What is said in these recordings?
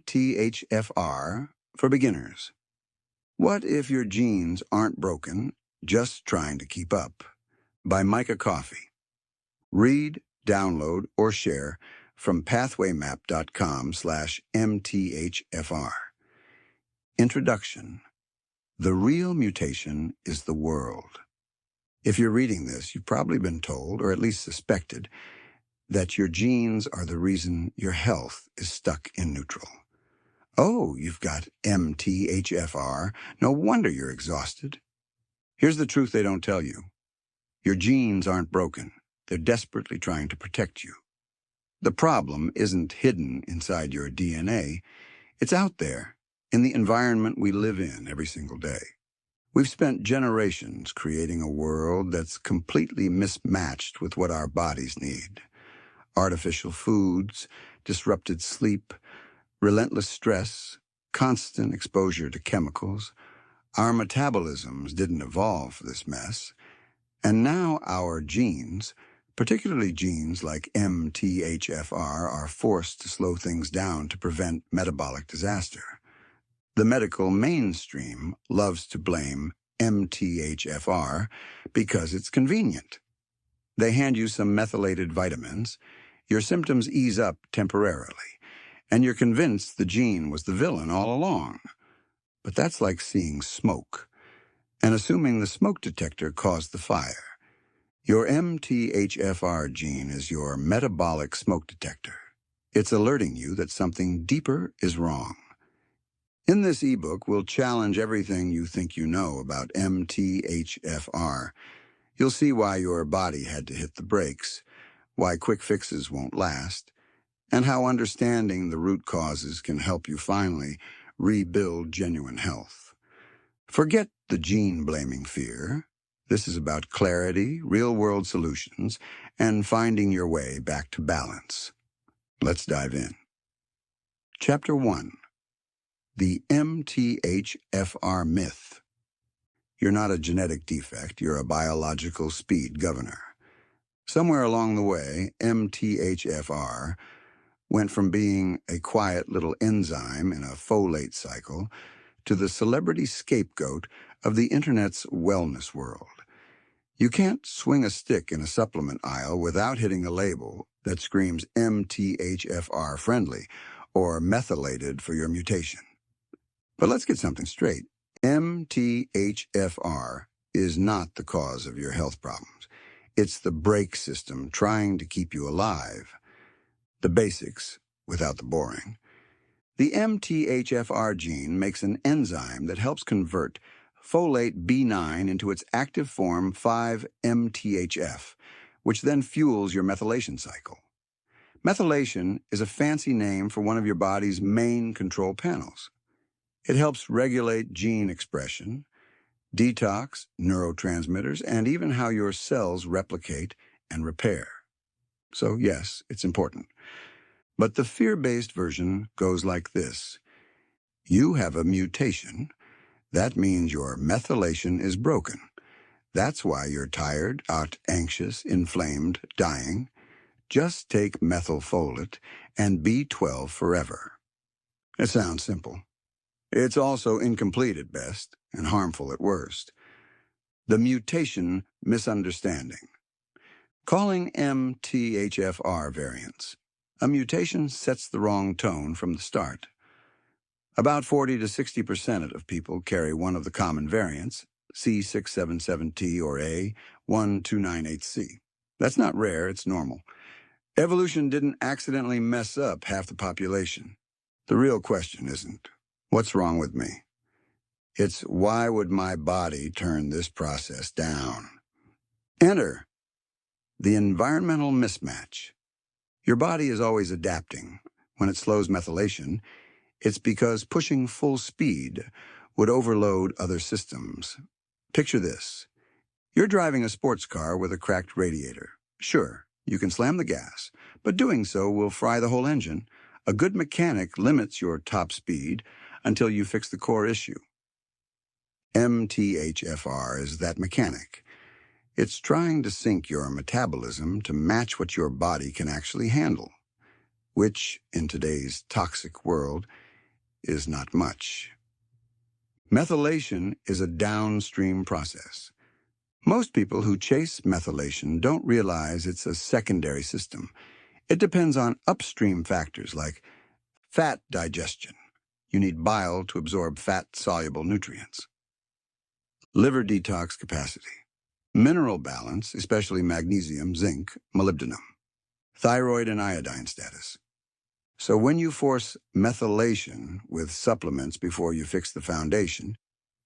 MTHFR for beginners. What if your genes aren't broken, just trying to keep up? By Micah Coffey. Read, download, or share from pathwaymap.com/MTHFR. Introduction. The real mutation is the world. If you're reading this, you've probably been told, or at least suspected, that your genes are the reason your health is stuck in neutral. Oh, you've got MTHFR. No wonder you're exhausted. Here's the truth they don't tell you. Your genes aren't broken. They're desperately trying to protect you. The problem isn't hidden inside your DNA. It's out there, in the environment we live in every single day. We've spent generations creating a world that's completely mismatched with what our bodies need. Artificial foods, disrupted sleep, relentless stress, constant exposure to chemicals. Our metabolisms didn't evolve for this mess. And now our genes, particularly genes like MTHFR, are forced to slow things down to prevent metabolic disaster. The medical mainstream loves to blame MTHFR because it's convenient. They hand you some methylated vitamins, your symptoms ease up temporarily, and you're convinced the gene was the villain all along. But that's like seeing smoke, and assuming the smoke detector caused the fire. Your MTHFR gene is your metabolic smoke detector. It's alerting you that something deeper is wrong. In this ebook, we'll challenge everything you think you know about MTHFR. You'll see why your body had to hit the brakes, why quick fixes won't last, and how understanding the root causes can help you finally rebuild genuine health. Forget the gene-blaming fear. This is about clarity, real-world solutions, and finding your way back to balance. Let's dive in. Chapter 1. The MTHFR myth. You're not a genetic defect, you're a biological speed governor. Somewhere along the way, MTHFR went from being a quiet little enzyme in a folate cycle to the celebrity scapegoat of the internet's wellness world. You can't swing a stick in a supplement aisle without hitting a label that screams MTHFR friendly or methylated for your mutation. But let's get something straight. MTHFR is not the cause of your health problems. It's the brake system trying to keep you alive. The basics, without the boring. The MTHFR gene makes an enzyme that helps convert folate B9 into its active form 5-MTHF, which then fuels your methylation cycle. Methylation is a fancy name for one of your body's main control panels. It helps regulate gene expression, detox, neurotransmitters, and even how your cells replicate and repair. So yes, it's important. But the fear-based version goes like this. You have a mutation. That means your methylation is broken. That's why you're tired, anxious, inflamed, dying. Just take methylfolate and B12 forever. It sounds simple. It's also incomplete at best and harmful at worst. The mutation misunderstanding. Calling MTHFR variants. A mutation sets the wrong tone from the start. About 40 to 60% of people carry one of the common variants, C677T or A1298C. That's not rare, it's normal. Evolution didn't accidentally mess up half the population. The real question isn't, what's wrong with me? It's, why would my body turn this process down? Enter the environmental mismatch. Your body is always adapting. When it slows methylation, it's because pushing full speed would overload other systems. Picture this. You're driving a sports car with a cracked radiator. Sure, you can slam the gas, but doing so will fry the whole engine. A good mechanic limits your top speed until you fix the core issue. MTHFR is that mechanic. It's trying to sync your metabolism to match what your body can actually handle, which, in today's toxic world, is not much. Methylation is a downstream process. Most people who chase methylation don't realize it's a secondary system. It depends on upstream factors like fat digestion. You need bile to absorb fat-soluble nutrients. Liver detox capacity. Mineral balance, especially magnesium, zinc, molybdenum. Thyroid and iodine status. So when you force methylation with supplements before you fix the foundation,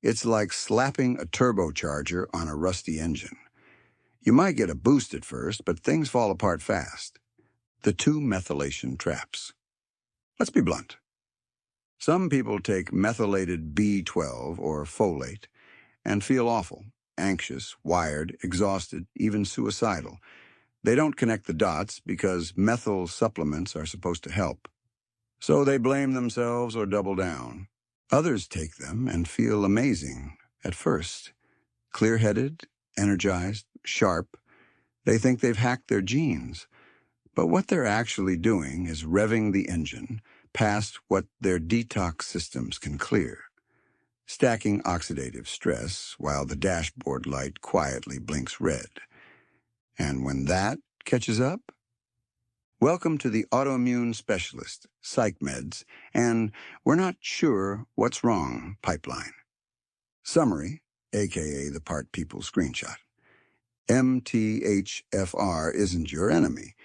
it's like slapping a turbocharger on a rusty engine. You might get a boost at first, but things fall apart fast. The two methylation traps. Let's be blunt. Some people take methylated B12 or folate and feel awful, anxious, wired, exhausted, even suicidal. They don't connect the dots because methyl supplements are supposed to help. So they blame themselves or double down. Others take them and feel amazing at first. Clear-headed, energized, sharp. They think they've hacked their genes. But what they're actually doing is revving the engine past what their detox systems can clear, stacking oxidative stress while the dashboard light quietly blinks red. And when that catches up, welcome to the autoimmune specialist, psych meds, and we're not sure what's wrong pipeline. Summary, aka the part people screenshot. MTHFR isn't your enemy.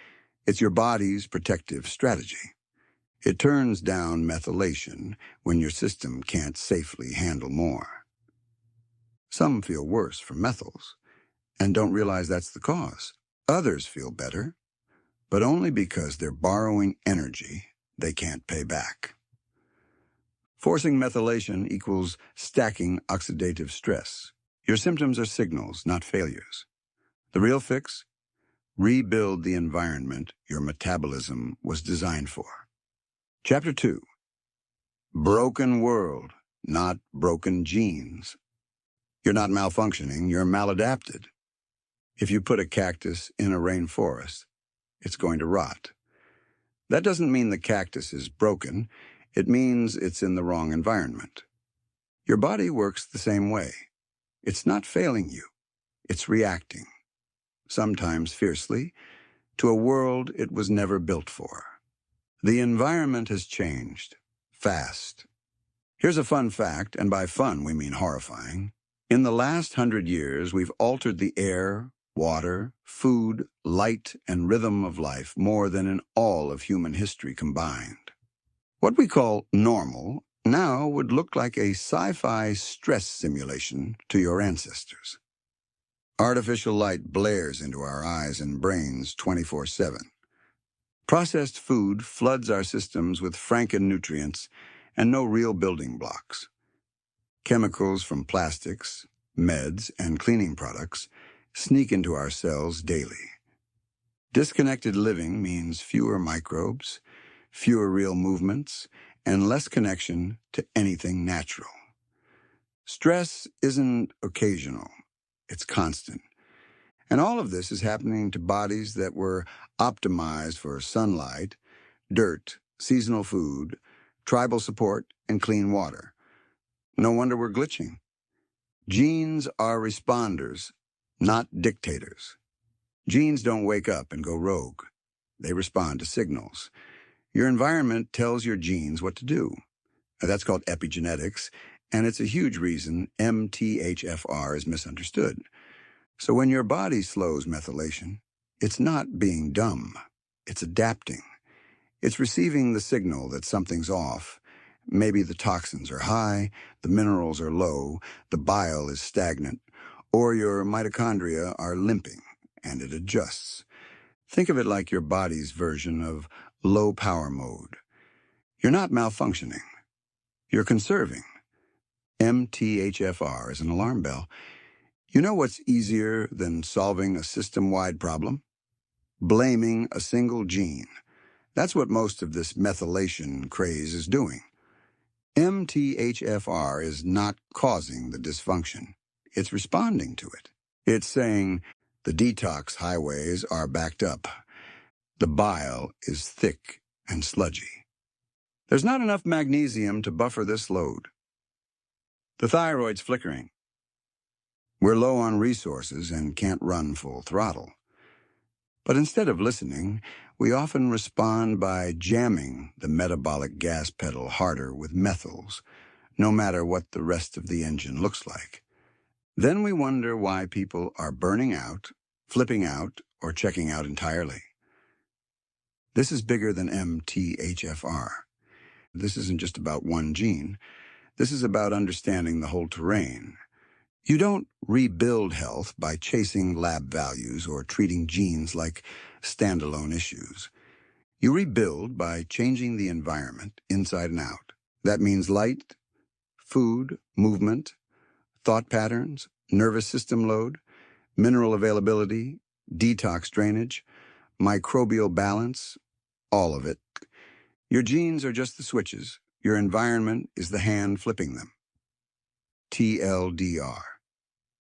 It's your body's protective strategy. It turns down methylation when your system can't safely handle more. Some feel worse from methyls and don't realize that's the cause. Others feel better, but only because they're borrowing energy they can't pay back. Forcing methylation equals stacking oxidative stress. Your symptoms are signals, not failures. The real fix? Rebuild the environment your metabolism was designed for. Chapter 2. Broken world, not broken genes. You're not malfunctioning, you're maladapted. If you put a cactus in a rainforest, it's going to rot. That doesn't mean the cactus is broken. It means it's in the wrong environment. Your body works the same way. It's not failing you. It's reacting, sometimes fiercely, to a world it was never built for. The environment has changed, fast. Here's a fun fact, and by fun we mean horrifying. In the last 100 years, we've altered the air, water, food, light, and rhythm of life more than in all of human history combined. What we call normal now would look like a sci-fi stress simulation to your ancestors. Artificial light blares into our eyes and brains 24/7. Processed food floods our systems with franken-nutrients and no real building blocks. Chemicals from plastics, meds, and cleaning products sneak into our cells daily. Disconnected living means fewer microbes, fewer real movements, and less connection to anything natural. Stress isn't occasional, it's constant. And all of this is happening to bodies that were optimized for sunlight, dirt, seasonal food, tribal support, and clean water. No wonder we're glitching. Genes are responders, not dictators. Genes don't wake up and go rogue. They respond to signals. Your environment tells your genes what to do. That's called epigenetics, and it's a huge reason MTHFR is misunderstood. So when your body slows methylation, it's not being dumb. It's adapting. It's receiving the signal that something's off. Maybe the toxins are high, the minerals are low, the bile is stagnant, or your mitochondria are limping, and it adjusts. Think of it like your body's version of low power mode. You're not malfunctioning. You're conserving. MTHFR is an alarm bell. You know what's easier than solving a system-wide problem? Blaming a single gene. That's what most of this methylation craze is doing. MTHFR is not causing the dysfunction. It's responding to it. It's saying the detox highways are backed up. The bile is thick and sludgy. There's not enough magnesium to buffer this load. The thyroid's flickering. We're low on resources and can't run full throttle. But instead of listening, we often respond by jamming the metabolic gas pedal harder with methyls, no matter what the rest of the engine looks like. Then we wonder why people are burning out, flipping out, or checking out entirely. This is bigger than MTHFR. This isn't just about one gene. This is about understanding the whole terrain. You don't rebuild health by chasing lab values or treating genes like standalone issues. You rebuild by changing the environment inside and out. That means light, food, movement, thought patterns, nervous system load, mineral availability, detox drainage, microbial balance, all of it. Your genes are just the switches. Your environment is the hand flipping them. TLDR.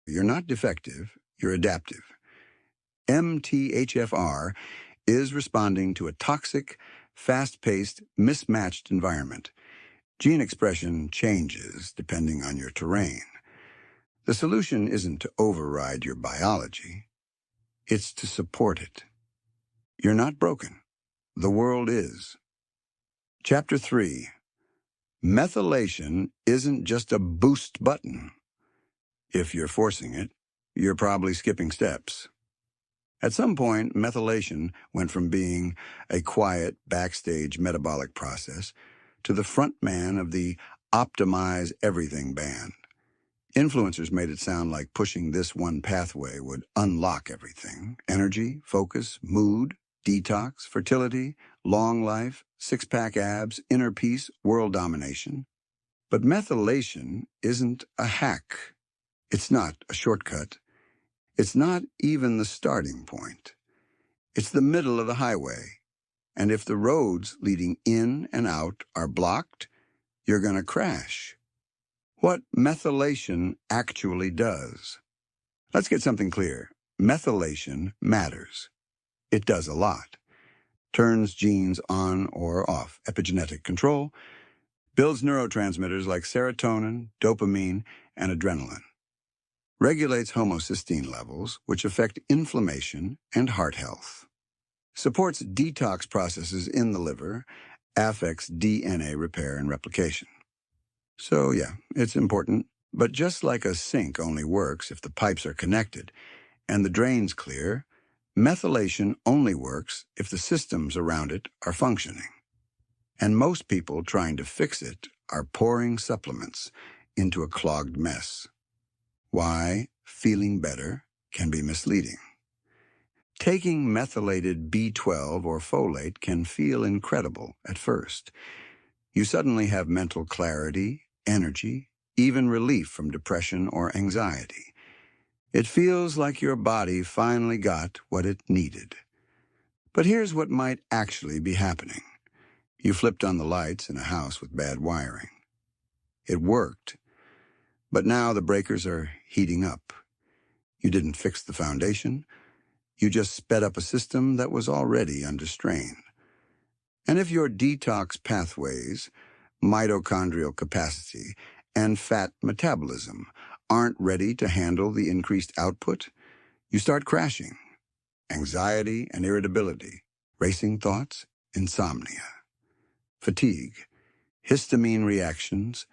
You're not defective, you're adaptive. MTHFR is responding to a toxic, fast-paced, mismatched environment. Gene expression changes depending on your terrain. The solution isn't to override your biology. It's to support it. You're not broken. The world is. Chapter 3. Methylation isn't just a boost button. If you're forcing it, you're probably skipping steps. At some point, methylation went from being a quiet, backstage metabolic process to the front man of the Optimize Everything band. Influencers made it sound like pushing this one pathway would unlock everything: energy, focus, mood, detox, fertility, long life, six-pack abs, inner peace, world domination. But methylation isn't a hack. It's not a shortcut. It's not even the starting point. It's the middle of the highway. And if the roads leading in and out are blocked, you're going to crash. What methylation actually does. Let's get something clear. Methylation matters. It does a lot. Turns genes on or off, epigenetic control, builds neurotransmitters like serotonin, dopamine, and adrenaline. Regulates homocysteine levels, which affect inflammation and heart health. Supports detox processes in the liver, affects DNA repair and replication. So yeah, it's important, but just like a sink only works if the pipes are connected and the drains clear, methylation only works if the systems around it are functioning. And most people trying to fix it are pouring supplements into a clogged mess. Why feeling better can be misleading. Taking methylated B12 or folate can feel incredible at first. You suddenly have mental clarity, energy, even relief from depression or anxiety. It feels like your body finally got what it needed. But here's what might actually be happening. You flipped on the lights in a house with bad wiring. It worked, but now the breakers are heating up. You didn't fix the foundation. You just sped up a system that was already under strain. And if your detox pathways, mitochondrial capacity, and fat metabolism aren't ready to handle the increased output, you start crashing. Anxiety and irritability, racing thoughts, insomnia, fatigue, histamine reactions,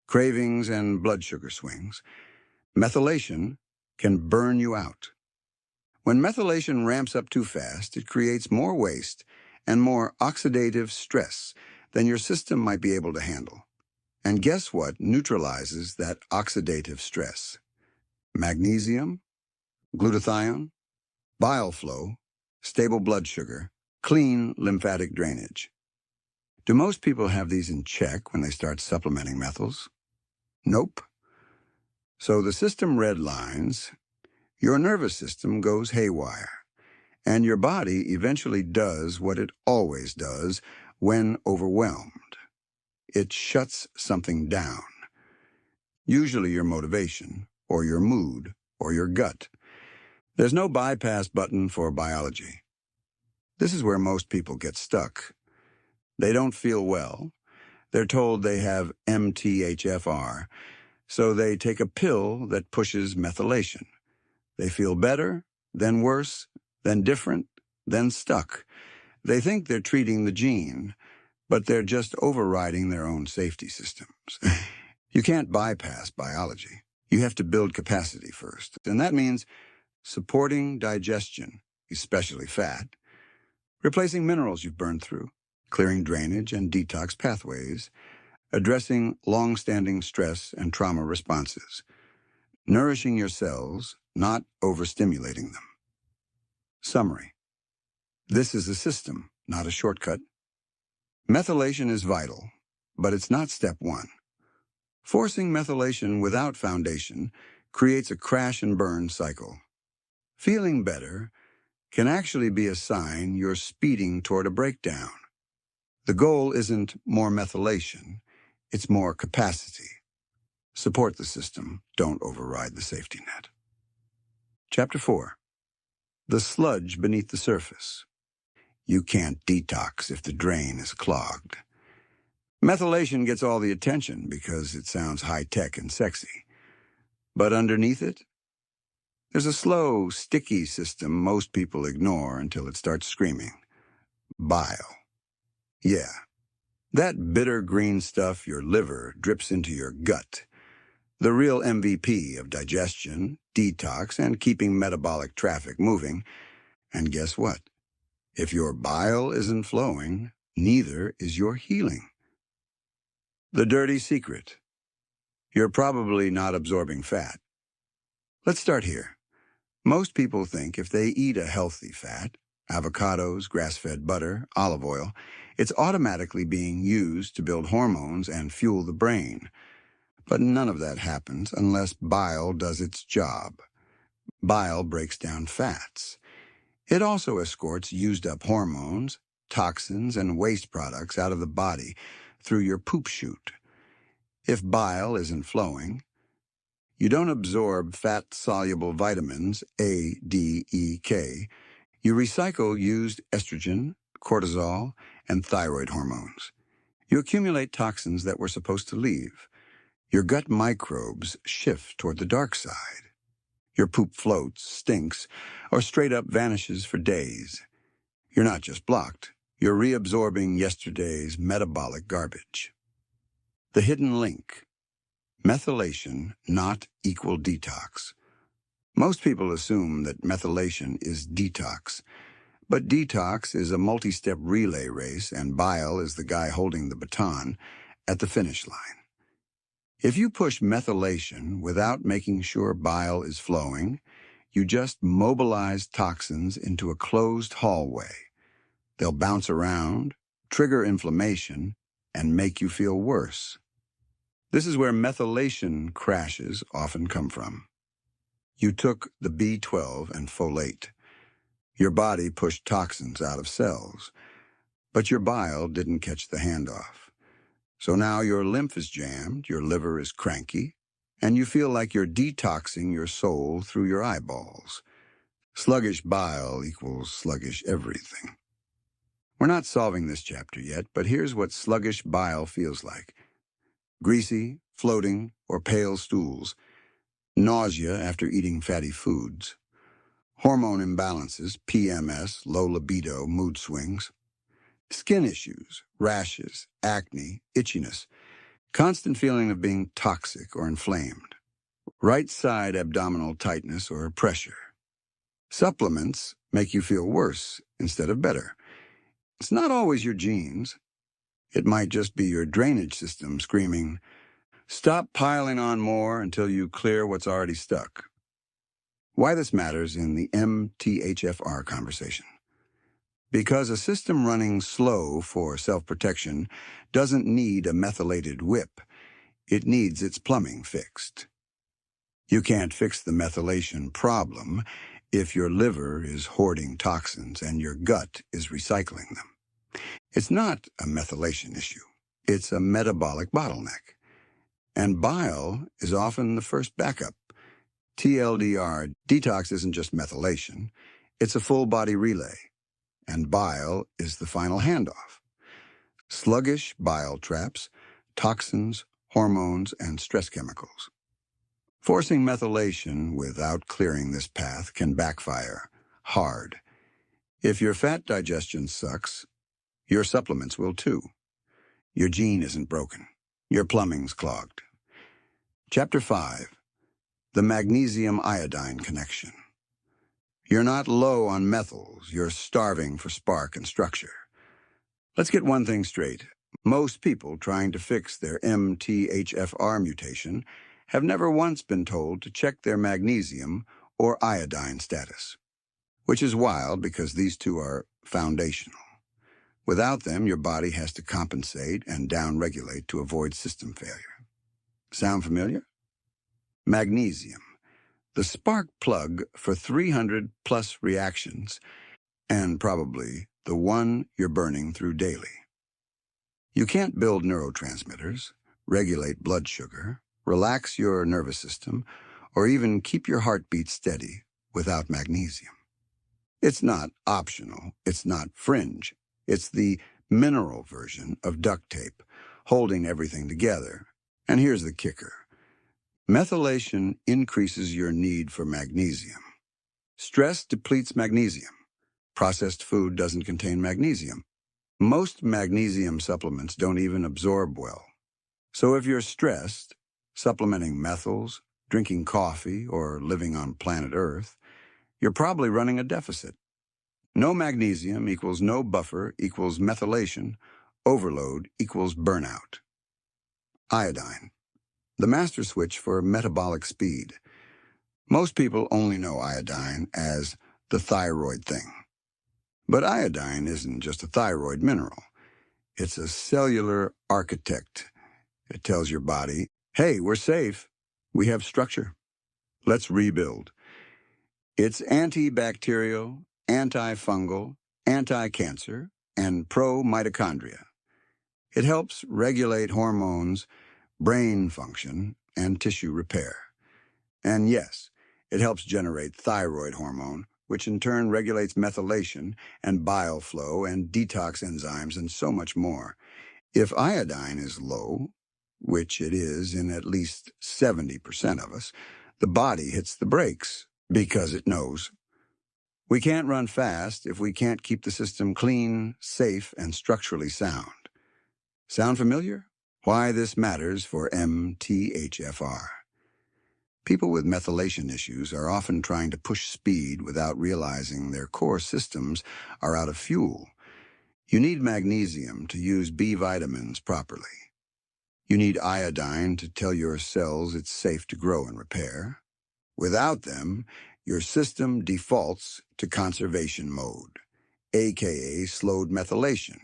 cravings and blood sugar swings. Methylation can burn you out. When methylation ramps up too fast, it creates more waste and more oxidative stress than your system might be able to handle. And guess what neutralizes that oxidative stress? Magnesium, glutathione, bile flow, stable blood sugar, clean lymphatic drainage. Do most people have these in check when they start supplementing methyls? Nope. So the system redlines, your nervous system goes haywire, and your body eventually does what it always does when overwhelmed. It shuts something down. Usually your motivation, or your mood, or your gut. There's no bypass button for biology. This is where most people get stuck. They don't feel well. They're told they have MTHFR, so they take a pill that pushes methylation. They feel better, then worse, then different, then stuck. They think they're treating the gene, but they're just overriding their own safety systems. You can't bypass biology. You have to build capacity first, and that means supporting digestion, especially fat, replacing minerals you've burned through, clearing drainage and detox pathways, addressing long-standing stress and trauma responses, nourishing your cells, not overstimulating them. Summary. This is a system, not a shortcut. Methylation is vital, but it's not step one. Forcing methylation without foundation creates a crash and burn cycle. Feeling better can actually be a sign you're speeding toward a breakdown. The goal isn't more methylation, it's more capacity. Support the system, don't override the safety net. Chapter 4. The sludge beneath the surface. You can't detox if the drain is clogged. Methylation gets all the attention because it sounds high-tech and sexy. But underneath it, there's a slow, sticky system most people ignore until it starts screaming. Bile. Yeah, that bitter green stuff your liver drips into your gut. The real MVP of digestion, detox, and keeping metabolic traffic moving. And guess what? If your bile isn't flowing, neither is your healing. The dirty secret. You're probably not absorbing fat. Let's start here. Most people think if they eat a healthy fat, avocados, grass-fed butter, olive oil, it's automatically being used to build hormones and fuel the brain. But none of that happens unless bile does its job. Bile breaks down fats. It also escorts used-up hormones, toxins, and waste products out of the body through your poop chute. If bile isn't flowing, you don't absorb fat-soluble vitamins A, D, E, K. You recycle used estrogen, cortisol, and thyroid hormones. You accumulate toxins that were supposed to leave. Your gut microbes shift toward the dark side. Your poop floats, stinks, or straight up vanishes for days. You're not just blocked. You're reabsorbing yesterday's metabolic garbage. The hidden link. Methylation not equal detox. Most people assume that methylation is detox, but detox is a multi-step relay race and bile is the guy holding the baton at the finish line. If you push methylation without making sure bile is flowing, you just mobilize toxins into a closed hallway. They'll bounce around, trigger inflammation, and make you feel worse. This is where methylation crashes often come from. You took the B12 and folate. Your body pushed toxins out of cells, but your bile didn't catch the handoff. So now your lymph is jammed, your liver is cranky, and you feel like you're detoxing your soul through your eyeballs. Sluggish bile equals sluggish everything. We're not solving this chapter yet, but here's what sluggish bile feels like. Greasy, floating, or pale stools. Nausea after eating fatty foods. Hormone imbalances, PMS, low libido, mood swings. Skin issues, rashes, acne, itchiness, constant feeling of being toxic or inflamed, right side abdominal tightness or pressure. Supplements make you feel worse instead of better. It's not always your genes. It might just be your drainage system screaming, stop piling on more until you clear what's already stuck. Why this matters in the MTHFR conversation. Because a system running slow for self-protection doesn't need a methylated whip. It needs its plumbing fixed. You can't fix the methylation problem if your liver is hoarding toxins and your gut is recycling them. It's not a methylation issue. It's a metabolic bottleneck. And bile is often the first backup. TLDR, detox isn't just methylation. It's a full-body relay. And bile is the final handoff. Sluggish bile traps toxins, hormones, and stress chemicals. Forcing methylation without clearing this path can backfire hard. If your fat digestion sucks, your supplements will too. Your gene isn't broken. Your plumbing's clogged. Chapter 5. The magnesium-iodine connection. You're not low on methyls. You're starving for spark and structure. Let's get one thing straight. Most people trying to fix their MTHFR mutation have never once been told to check their magnesium or iodine status, which is wild because these two are foundational. Without them, your body has to compensate and downregulate to avoid system failure. Sound familiar? Magnesium, the spark plug for 300-plus reactions, and probably the one you're burning through daily. You can't build neurotransmitters, regulate blood sugar, relax your nervous system, or even keep your heartbeat steady without magnesium. It's not optional. It's not fringe. It's the mineral version of duct tape, holding everything together. And here's the kicker. Methylation increases your need for magnesium. Stress depletes magnesium. Processed food doesn't contain magnesium. Most magnesium supplements don't even absorb well. So if you're stressed, supplementing methyls, drinking coffee, or living on planet Earth, you're probably running a deficit. No magnesium equals no buffer equals methylation. Overload equals burnout. Iodine, the master switch for metabolic speed. Most people only know iodine as the thyroid thing. But iodine isn't just a thyroid mineral. It's a cellular architect. It tells your body, hey, we're safe. We have structure. Let's rebuild. It's antibacterial, antifungal, anti-cancer, and pro-mitochondria. It helps regulate hormones, brain function, and tissue repair. And yes, it helps generate thyroid hormone, which in turn regulates methylation and bile flow and detox enzymes and so much more. If iodine is low, which it is in at least 70% of us, the body hits the brakes because it knows. We can't run fast if we can't keep the system clean, safe, and structurally sound. Sound familiar? Why this matters for MTHFR. People with methylation issues are often trying to push speed without realizing their core systems are out of fuel. You need magnesium to use B vitamins properly. You need iodine to tell your cells it's safe to grow and repair. Without them, your system defaults to conservation mode, aka slowed methylation.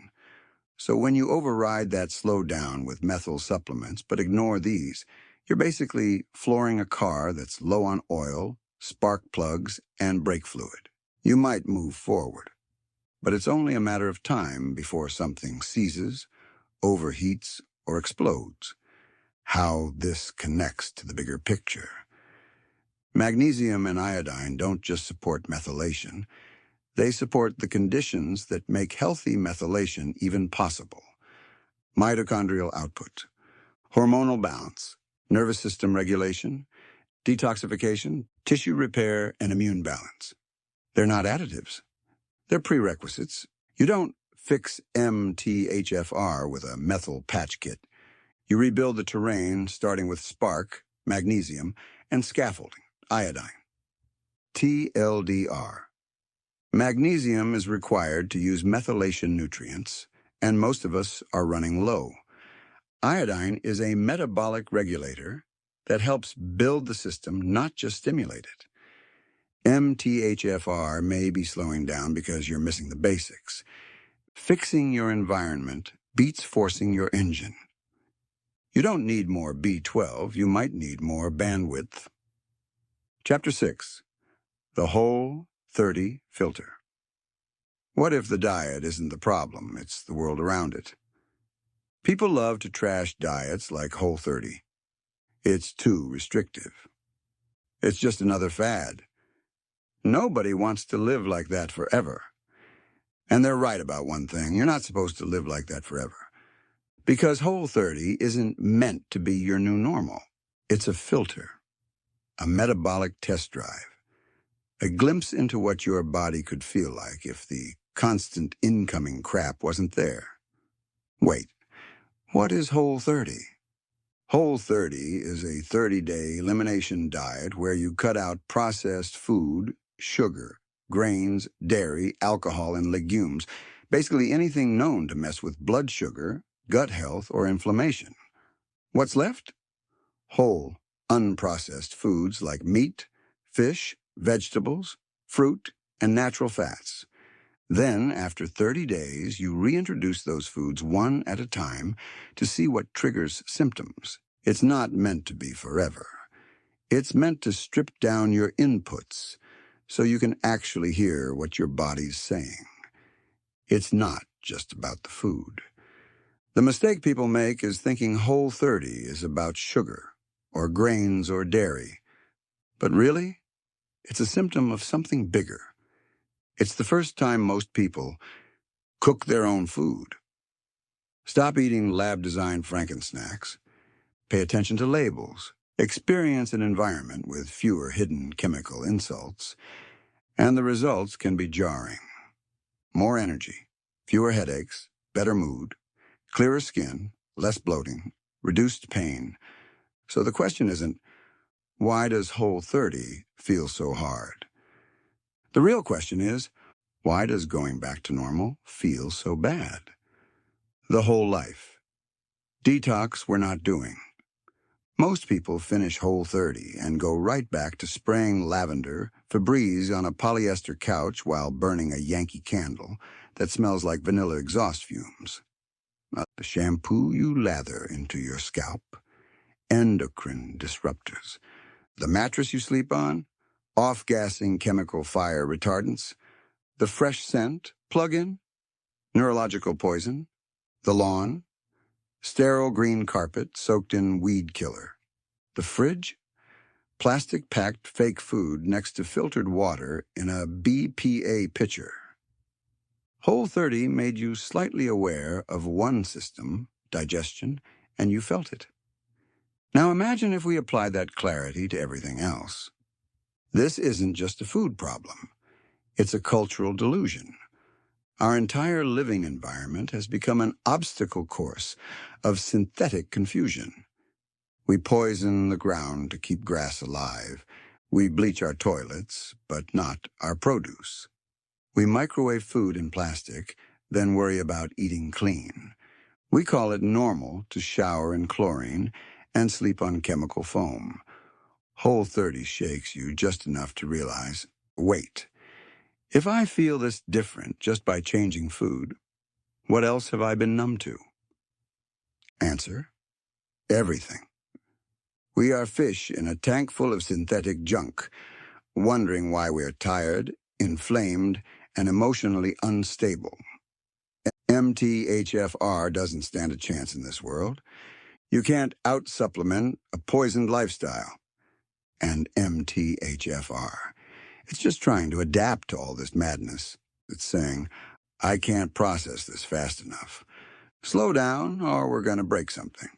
So when you override that slowdown with methyl supplements but ignore these, you're basically flooring a car that's low on oil, spark plugs, and brake fluid. You might move forward, but it's only a matter of time before something seizes, overheats, or explodes. How this connects to the bigger picture. Magnesium and iodine don't just support methylation. They support the conditions that make healthy methylation even possible. Mitochondrial output, hormonal balance, nervous system regulation, detoxification, tissue repair, and immune balance. They're not additives. They're prerequisites. You don't fix MTHFR with a methyl patch kit. You rebuild the terrain starting with spark, magnesium, and scaffolding, iodine. TLDR. Magnesium is required to use methylation nutrients, and most of us are running low. Iodine is a metabolic regulator that helps build the system, not just stimulate it. MTHFR may be slowing down because you're missing the basics. Fixing your environment beats forcing your engine. You don't need more B12, you might need more bandwidth. Chapter 6. The Whole 30 Filter. What if the diet isn't the problem, it's the world around it? People love to trash diets like Whole 30. It's too restrictive. It's just another fad. Nobody wants to live like that forever. And they're right about one thing. You're not supposed to live like that forever. Because Whole30 isn't meant to be your new normal. It's a filter, a metabolic test drive, a glimpse into what your body could feel like if the constant incoming crap wasn't there. Wait, what is Whole30? Whole30 is a 30-day elimination diet where you cut out processed food, sugar, grains, dairy, alcohol, and legumes, basically anything known to mess with blood sugar, gut health, or inflammation. What's left? Whole, unprocessed foods like meat, fish, vegetables, fruit, and natural fats. Then, after 30 days, you reintroduce those foods one at a time to see what triggers symptoms. It's not meant to be forever. It's meant to strip down your inputs so you can actually hear what your body's saying. It's not just about the food. The mistake people make is thinking Whole30 is about sugar or grains or dairy. But really, it's a symptom of something bigger. It's the first time most people cook their own food. Stop eating lab-designed Frankensnacks. Pay attention to labels. Experience an environment with fewer hidden chemical insults. And the results can be jarring. More energy, fewer headaches, better mood, clearer skin, less bloating, reduced pain. So the question isn't, why does Whole30 feel so hard? The real question is, why does going back to normal feel so bad? The whole life. Detox we're not doing. Most people finish Whole30 and go right back to spraying lavender, Febreze on a polyester couch while burning a Yankee candle that smells like vanilla exhaust fumes. The shampoo you lather into your scalp, endocrine disruptors. The mattress you sleep on, off-gassing chemical fire retardants. The fresh scent, plug-in, neurological poison. The lawn, sterile green carpet soaked in weed killer. The fridge, plastic-packed fake food next to filtered water in a BPA pitcher. Whole30 made you slightly aware of one system, digestion, and you felt it. Now imagine if we applied that clarity to everything else. This isn't just a food problem. It's a cultural delusion. Our entire living environment has become an obstacle course of synthetic confusion. We poison the ground to keep grass alive. We bleach our toilets, but not our produce. We microwave food in plastic, then worry about eating clean. We call it normal to shower in chlorine and sleep on chemical foam. Whole30 shakes you just enough to realize, wait, if I feel this different just by changing food, what else have I been numb to? Answer, everything. We are fish in a tank full of synthetic junk, wondering why we're tired, inflamed, and emotionally unstable. MTHFR doesn't stand a chance in this world. You can't out-supplement a poisoned lifestyle. And MTHFR, it's just trying to adapt to all this madness. It's saying, I can't process this fast enough. Slow down, or we're going to break something.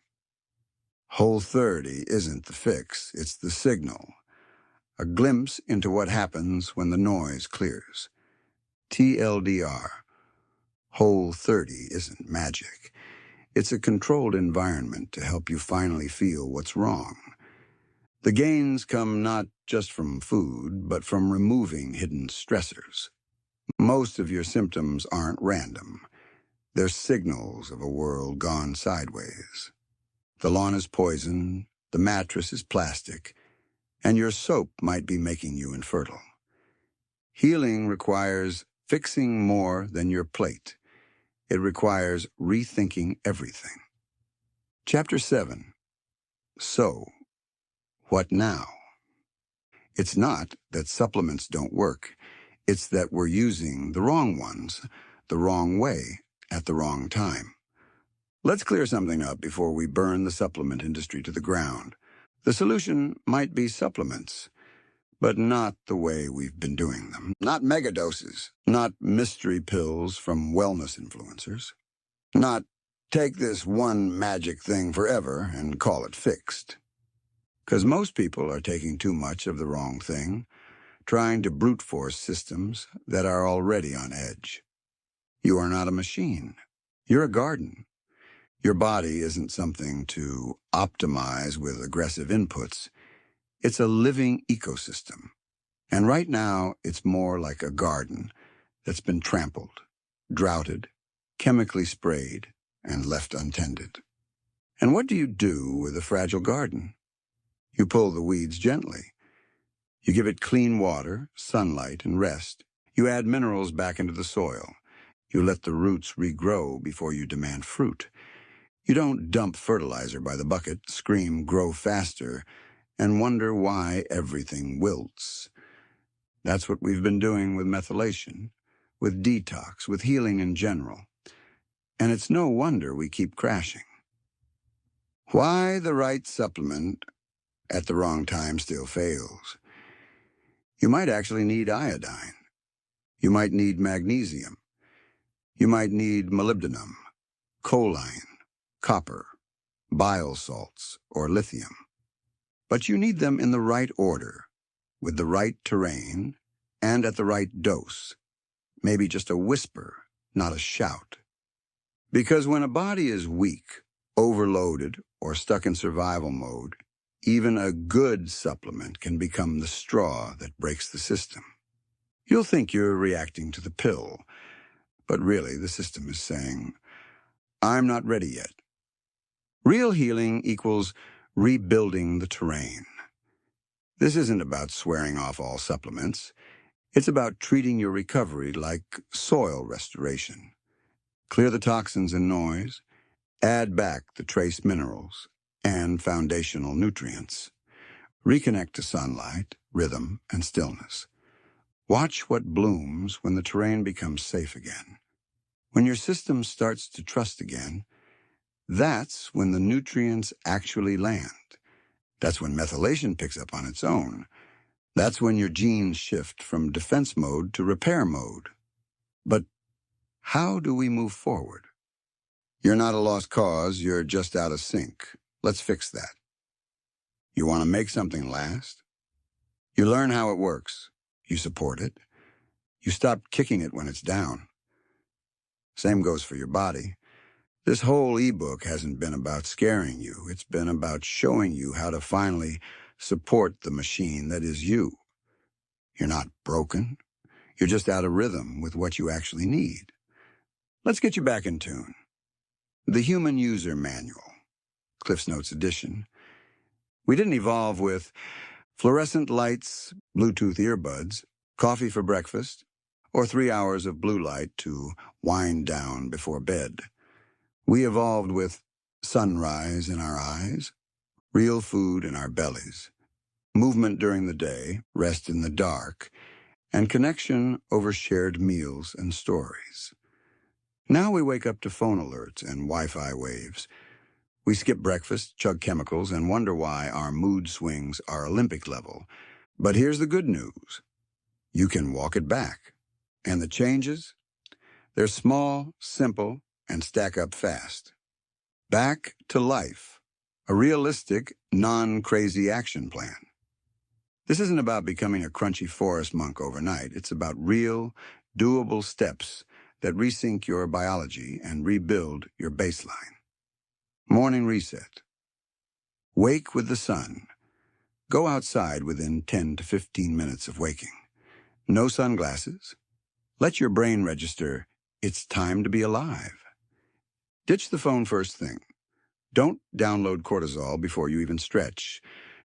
Whole30 isn't the fix, it's the signal. A glimpse into what happens when the noise clears. TLDR. Whole30 isn't magic. It's a controlled environment to help you finally feel what's wrong. The gains come not just from food, but from removing hidden stressors. Most of your symptoms aren't random. They're signals of a world gone sideways. The lawn is poison, the mattress is plastic, and your soap might be making you infertile. Healing requires fixing more than your plate. It requires rethinking everything. Chapter 7. So, what now? It's not that supplements don't work. It's that we're using the wrong ones, the wrong way, at the wrong time. Let's clear something up before we burn the supplement industry to the ground. The solution might be supplements, but not the way we've been doing them. Not megadoses, not mystery pills from wellness influencers, not take this one magic thing forever and call it fixed. Because most people are taking too much of the wrong thing, trying to brute force systems that are already on edge. You are not a machine. You're a garden. Your body isn't something to optimize with aggressive inputs. It's a living ecosystem. And right now, it's more like a garden that's been trampled, droughted, chemically sprayed, and left untended. And what do you do with a fragile garden? You pull the weeds gently. You give it clean water, sunlight, and rest. You add minerals back into the soil. You let the roots regrow before you demand fruit. You don't dump fertilizer by the bucket, scream, "grow faster," and wonder why everything wilts. That's what we've been doing with methylation, with detox, with healing in general. And it's no wonder we keep crashing. Why the right supplement at the wrong time still fails? You might actually need iodine. You might need magnesium. You might need molybdenum, choline, copper, bile salts, or lithium. But you need them in the right order, with the right terrain, and at the right dose. Maybe just a whisper, not a shout. Because when a body is weak, overloaded, or stuck in survival mode, even a good supplement can become the straw that breaks the system. You'll think you're reacting to the pill, but really the system is saying, "I'm not ready yet." Real healing equals rebuilding the terrain. This isn't about swearing off all supplements. It's about treating your recovery like soil restoration. Clear the toxins and noise, add back the trace minerals and foundational nutrients. Reconnect to sunlight, rhythm, and stillness. Watch what blooms when the terrain becomes safe again. When your system starts to trust again, that's when the nutrients actually land. That's when methylation picks up on its own. That's when your genes shift from defense mode to repair mode. But how do we move forward? You're not a lost cause, you're just out of sync. Let's fix that. You want to make something last? You learn how it works. You support it. You stop kicking it when it's down. Same goes for your body. This whole ebook hasn't been about scaring you. It's been about showing you how to finally support the machine that is you. You're not broken. You're just out of rhythm with what you actually need. Let's get you back in tune. The Human User Manual, Cliff's Notes edition. We didn't evolve with fluorescent lights, Bluetooth earbuds, coffee for breakfast, or 3 hours of blue light to wind down before bed. We evolved with sunrise in our eyes, real food in our bellies, movement during the day, rest in the dark, and connection over shared meals and stories. Now we wake up to phone alerts and Wi-Fi waves. We skip breakfast, chug chemicals, and wonder why our mood swings are Olympic level. But here's the good news. You can walk it back. And the changes? They're small, simple, and stack up fast. Back to life. A realistic, non-crazy action plan. This isn't about becoming a crunchy forest monk overnight. It's about real, doable steps that resync your biology and rebuild your baseline. Morning reset. Wake with the sun. Go outside within 10 to 15 minutes of waking. No sunglasses. Let your brain register, it's time to be alive. Ditch the phone first thing. Don't download cortisol before you even stretch.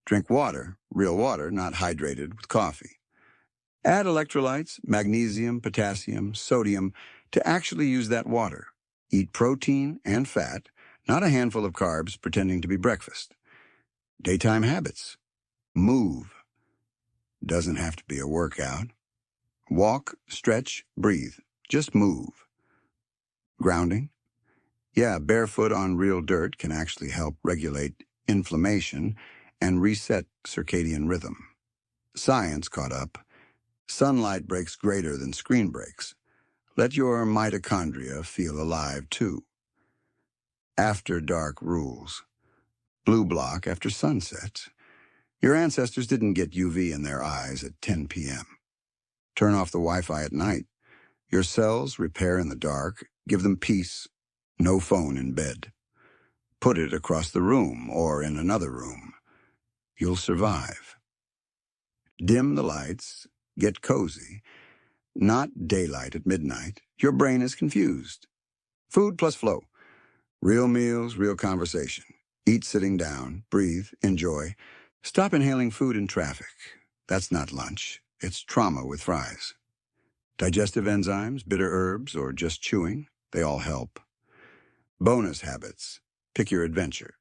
Drink water, real water, not hydrated with coffee. Add electrolytes, magnesium, potassium, sodium to actually use that water. Eat protein and fat, not a handful of carbs pretending to be breakfast. Daytime habits. Move. Doesn't have to be a workout. Walk, stretch, breathe. Just move. Grounding. Yeah, barefoot on real dirt can actually help regulate inflammation and reset circadian rhythm. Science caught up. Sunlight breaks greater than screen breaks. Let your mitochondria feel alive too. after dark rules. Blue block after sunset. Your ancestors didn't get UV in their eyes at 10 p.m. Turn off the Wi-Fi at night. Your cells repair in the dark. Give them peace. No phone in bed. Put it across the room or in another room. You'll survive. Dim the lights. Get cozy. Not daylight at midnight. Your brain is confused. Food plus flow. Real meals, real conversation. Eat sitting down. Breathe. Enjoy. Stop inhaling food in traffic. That's not lunch. It's trauma with fries. Digestive enzymes, bitter herbs, or just chewing, they all help. Bonus habits. Pick your adventure.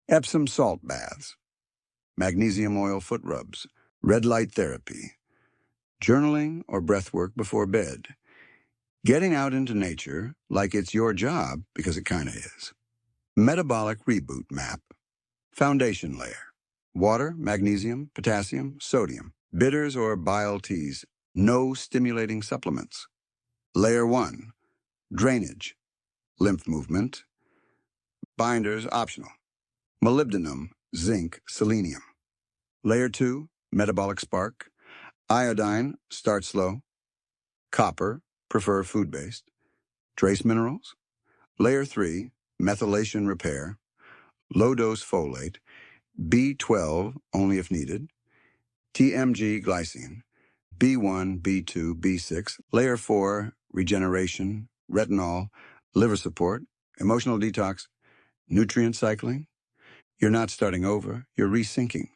Epsom salt baths. Magnesium oil foot rubs. Red light therapy. Journaling or breath work before bed. Getting out into nature like it's your job, because it kind of is. Metabolic reboot map. Foundation layer. Water, magnesium, potassium, sodium. Bitters or bile teas. No stimulating supplements. Layer 1. Drainage. Lymph movement. Binders optional. Molybdenum, zinc, selenium. Layer 2. Metabolic spark. Iodine, start slow. Copper, prefer food-based. Trace minerals. Layer 3. Methylation repair. Low-dose folate. B12, only if needed. TMG glycine. B1, B2, B6. Layer 4, regeneration, retinol, liver support, emotional detox, nutrient cycling. You're not starting over, you're resyncing.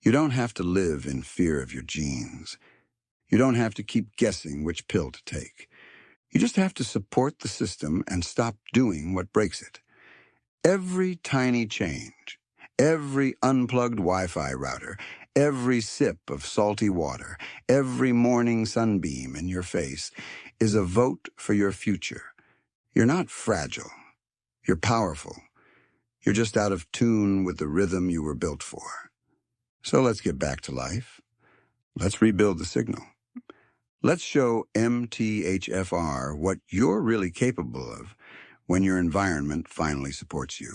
You don't have to live in fear of your genes. You don't have to keep guessing which pill to take. You just have to support the system and stop doing what breaks it. Every tiny change, every unplugged Wi-Fi router, every sip of salty water, every morning sunbeam in your face is a vote for your future. You're not fragile. You're powerful. You're just out of tune with the rhythm you were built for. So let's get back to life. Let's rebuild the signal. Let's show MTHFR what you're really capable of when your environment finally supports you.